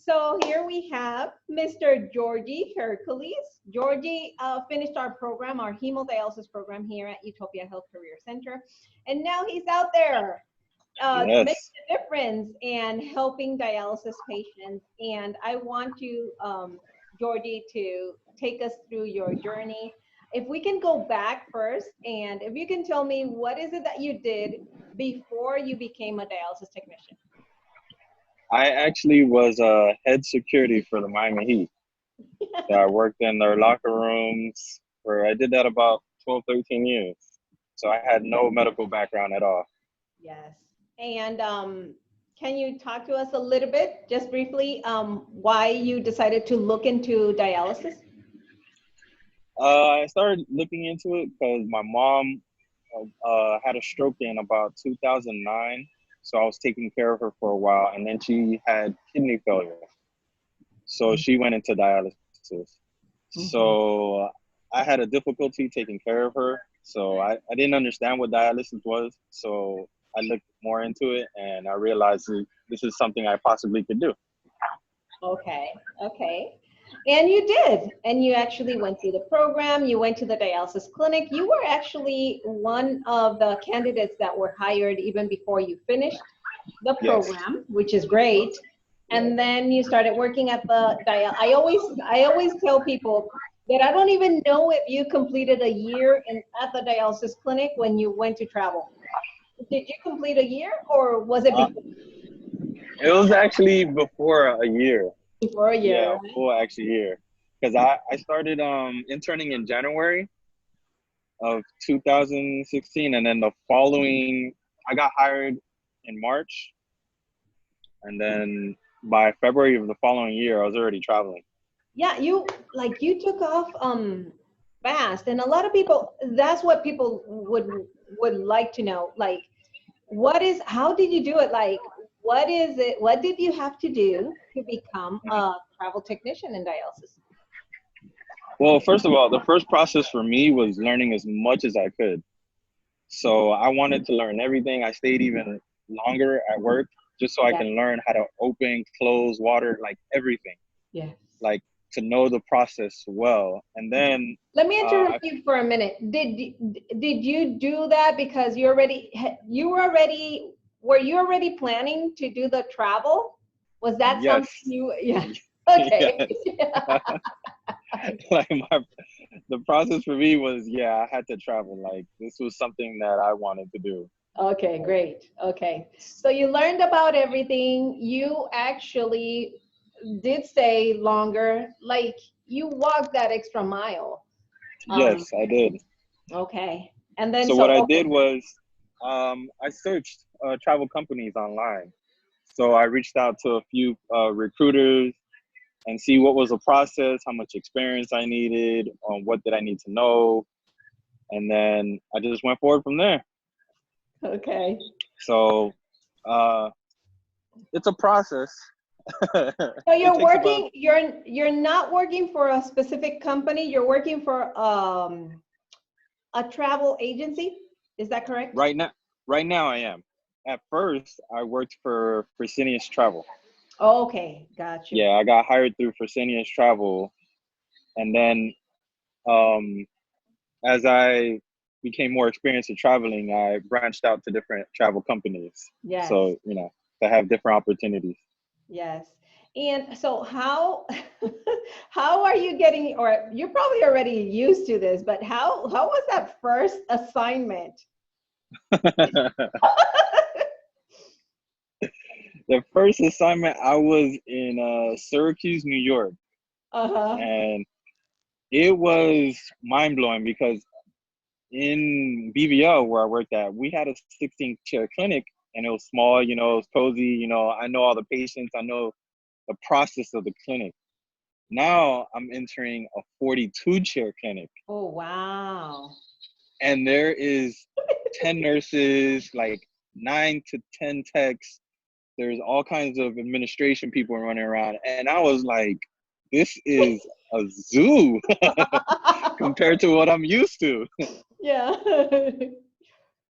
So here we have Mr. Giorgi Hercules. Giorgi finished our program, our hemodialysis program here at Utopia Health Career Center. And now he's out there making Yes. a difference and helping dialysis patients. And I want you, Giorgi, to take us through your journey. If we can go back first, and if you can tell me what is it that you did before you became a dialysis technician? I actually was head security for the Miami Heat. So I worked in their locker rooms where I did that about 12, 13 years. So I had no medical background at all. Yes. And can you talk to us a little bit, just briefly, why you decided to look into dialysis? I started looking into it because my mom had a stroke in about 2009. So I was taking care of her for a while, and then she had kidney failure. So she went into dialysis. Mhm. So I had a difficulty taking care of her. So I didn't understand what dialysis was. So I looked more into it, and I realized that this is something I possibly could do. Okay, okay. And you did. And you actually went through the program. You went to the dialysis clinic. You were actually one of the candidates that were hired even before you finished the Yes. program, which is great. Yeah. And then you started working at the I always tell people that I don't even know if you completed a year at the dialysis clinic when you went to travel. Did you complete a year or was it Uh, it was actually before a year. before a Yeah, year? a full actual year. Because I started interning in January of 2016, and then the following, I got hired in March, and then by February of the following year, I was already traveling. Yeah, you took off fast, and a lot of people, that's what people would like to know. Like, how did you do it? Like, what did you have to do to become Mhm. a travel technician in dialysis? Well, first of all, the first process for me was learning as much as I could. So I wanted to learn everything. I stayed even longer at work just so I Yeah, can learn how to open, close, water, like everything, yes. like to know the process well. And then Let me interrupt I, you for a minute. Did you do that because were you already planning to do the travel? Was that yes, something you, yeah. Okay. yes. Like the process for me was, yeah, I had to travel. Like this was something that I wanted to do. Okay, great. Okay. So you learned about everything. You actually did stay longer, like you walked that extra mile. Um, Yes, I did. okay. And then So what I okay. did was I searched travel companies online. So I reached out to a few recruiters and see what was the process, how much experience I needed, what did I need to know, and then I just went forward from there. Okay. So uh, it's a process. So It takes about you're not working for a specific company, you're working for a travel agency. Is that correct? right now. Right now, I am. At first, I worked for Fresenius Travel. Okay, got you. Yeah, I got hired through Fresenius Travel, and then um, as I became more experienced in traveling, I branched out to different travel companies. Yes. So, to have different opportunities. Yes. And so how are you getting, or you're probably already used to this, but how was that first assignment? The first assignment, I was in Syracuse, New York, Uh-huh. and it was mind blowing because in BVO where I worked at, we had a 16 chair clinic, and it was small, it was cozy, I know all the patients, I know the process of the clinic. Now I'm entering a 42 chair clinic, Oh, wow. and there is 10 nurses, like 9 to 10 techs. There's all kinds of administration people running around. And I was like, this is a zoo compared to what I'm used to. Yeah.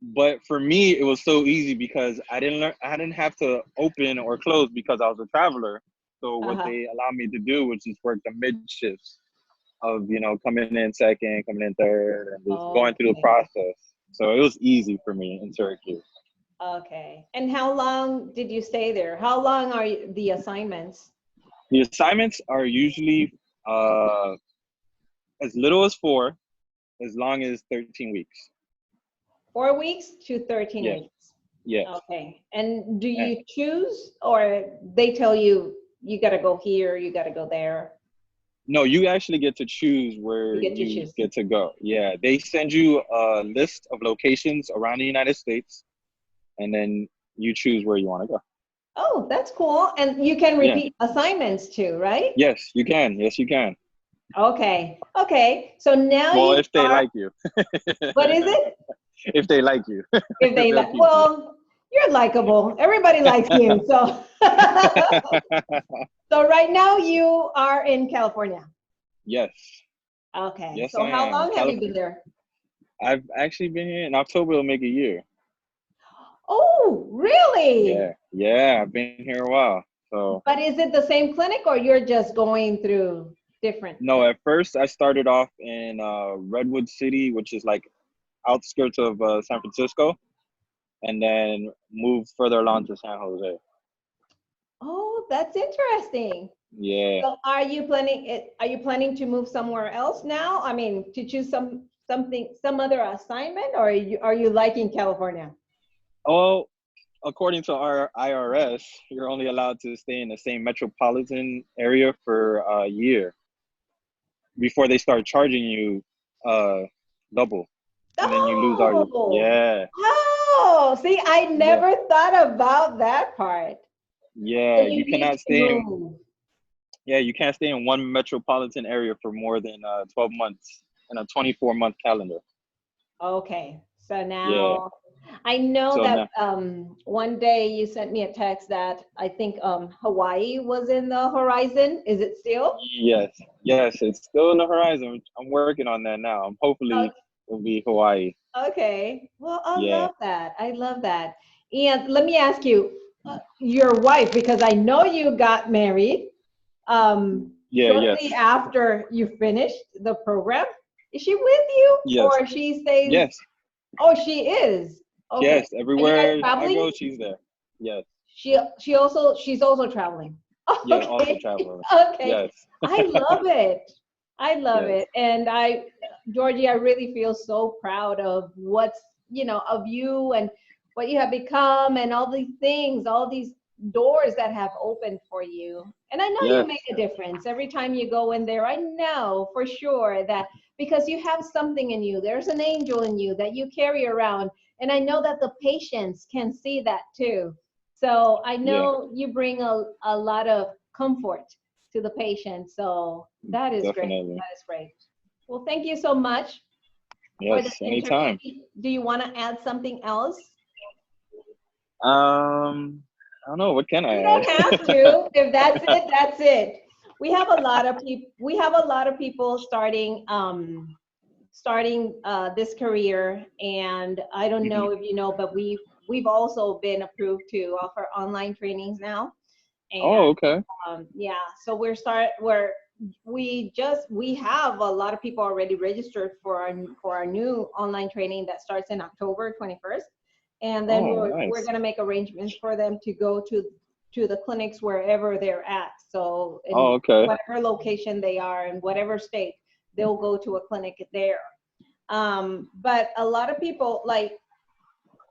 But for me, it was so easy because I didn't have to open or close because I was a traveler. So what Uh-huh. they allowed me to do was just work the mid shifts of, you know, coming in second, coming in third, and just going through the Okay. process. So it was easy for me in Syracuse. Okay. And how long did you stay there? How long are the assignments? The assignments are usually as little as 4, as long as 13 weeks. 4 weeks to 13 Yes, weeks. yes. Okay. And do And, you choose, or they tell you you got to go here, you got to go there? no, you actually get to choose You where get to you choose. get to go. Yeah, they send you a list of locations around the United States, and then you choose where you want to go. Oh, that's cool. And you can Yeah. repeat assignments too, right? Yes, you can. Yes, you can. Okay. Okay. So now Well, you if they start, like you. what is it? If they like you. If If they they'll like, keep you. well, you're likable. Everybody likes you. So, so right now you are in California. Yes. Okay. Yes, So I how am. long have you been there? I've actually been here in October. It'll make a year. Oh, really? Yeah. Yeah, I've been here a while. So, But is it the same clinic or you're just going through different? no, at first I started off in Redwood City, which is like outskirts of San Francisco, and then moved further along to San Jose. Oh, that's interesting. Yeah. So are you planning it, are you planning to move somewhere else now? I mean, to choose some other assignment, or are you liking California? Well, according to our IRS, you're only allowed to stay in the same metropolitan area for a year before they start charging you uh double, and then you lose all your. Oh, Yeah. oh, see, I Yeah. never thought about that part. So Yeah, you you need cannot to stay in. move. Yeah, you can't stay in one metropolitan area for more than 12 months in a 24-month calendar. Okay, so Yeah. now I know So that now, one day you sent me a text that I think Hawaii was in the horizon. Is it still? yes, yes, it's still in the horizon. I'm working on that now. Hopefully, it'll be Hawaii. Okay. Well, I Yeah. love that. I love that. And let me ask you, your wife, because I know you got married Yeah. Yes. shortly after you finished the program. Is she with you Yes. or she stays? Yes. Oh, she is. Okay. Yes. Are you guys Everywhere I traveling? go, she's there. Yes. She's also traveling. Yeah. Also Okay. traveling. Okay. Yes. I love it. I love Yes. it. And Giorgi, I really feel so proud of of you and what you have become and all these things, all these doors that have opened for you. And I know you Yes. make a difference every time you go in there. I know for sure that because you have something in you, there's an angel in you that you carry around. And I know that the patients can see that too. So I Yeah. know you bring a lot of comfort to the patient. So that is great. Definitely. That is great. Well, thank you so much for this Yes. interview. Anytime. Do you want to add something else? I don't know. What can I You add? don't have to. If that's it, that's it. We have a lot of people. We have a lot of people starting this career, and I don't Mhm. know if you know, but we've also been approved to offer online trainings now. Oh, And okay. yeah, so we have a lot of people already registered for our new online training that starts in October 21st, and then Oh, we're nice. going to make arrangements for them to go to the clinics wherever they're at. So Oh, in okay. whatever location they are in whatever state, they'll go to a clinic there. But a lot of people like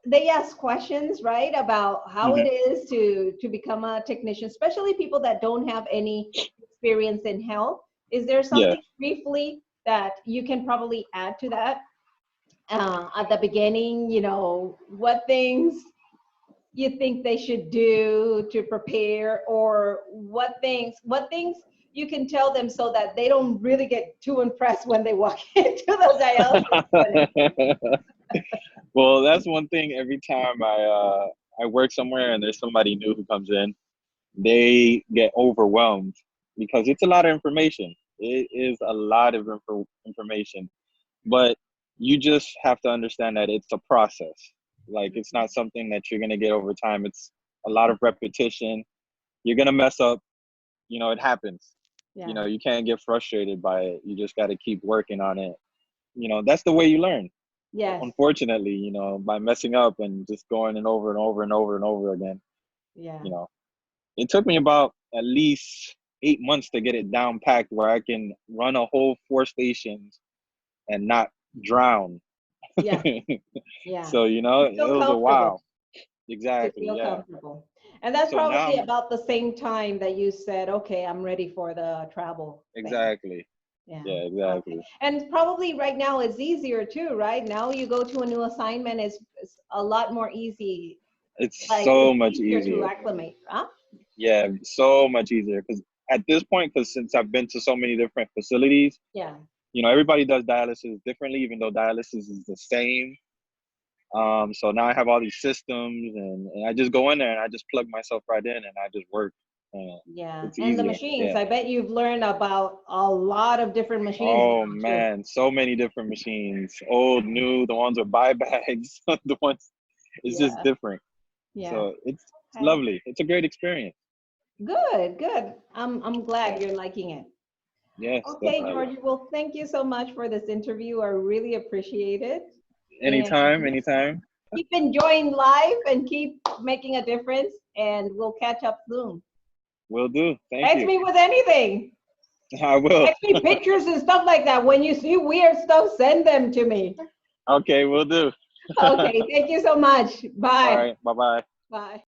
they ask questions, right, about how it Hmm. is to become a technician, especially people that don't have any experience in health. Is there Yeah. something briefly that you can probably add to that at the beginning? What things you think they should do to prepare, or what things you can tell them so that they don't really get too impressed when they walk into the dialysis clinic. Well, that's one thing. Every time I work somewhere and there's somebody new who comes in, they get overwhelmed because it's a lot of information. It is a lot of information, but you just have to understand that it's a process. Like, it's not something that you're gonna get over time. It's a lot of repetition. You're gonna mess up. it happens. Yeah. You can't get frustrated by it. You just got to keep working on it. That's the way you learn. Yes. Unfortunately, by messing up and just going and over and over and over and over again. Yeah. It took me about at least 8 months to get it down packed where I can run a whole 4 stations and not drown. Yeah. Yeah. So, To it feel was a comfortable. while. Exactly. Feel Yeah. comfortable. And that's So now probably I'm about the same time that you said, okay, I'm ready for the travel thing. exactly. Yeah. Yeah, Okay. exactly. And probably right now it's easier too, right? Now you go to a new assignment, it's a lot more easy. It's Like so it's much easier to easier. acclimate, huh? Yeah, so much easier. Because at this point, because since I've been to so many different facilities, Yeah. everybody does dialysis differently, even though dialysis is the same. So now I have all these systems, and I just go in there and I just plug myself right in and I just work. Yeah. It's And the easier. machines, Yeah. I bet you've learned about a lot of different machines Oh now too. man, so many different machines, old, new, the ones with buy bags, the ones. It's just Yeah. different. Yeah. So it's Okay. lovely. It's a great experience. Good, good. I'm glad Yeah. you're liking it. Yes, Okay, definitely. Georgie. Well, thank you so much for this interview. I really appreciate it. And Anytime, anytime. keep enjoying life and keep making a difference. And we'll catch up soon. Will do. Thank Text you. me with anything. I will. Text me pictures and stuff like that. When you see weird stuff, send them to me. Okay, will do. Okay, thank you so much. All Bye. right. Bye bye. Bye.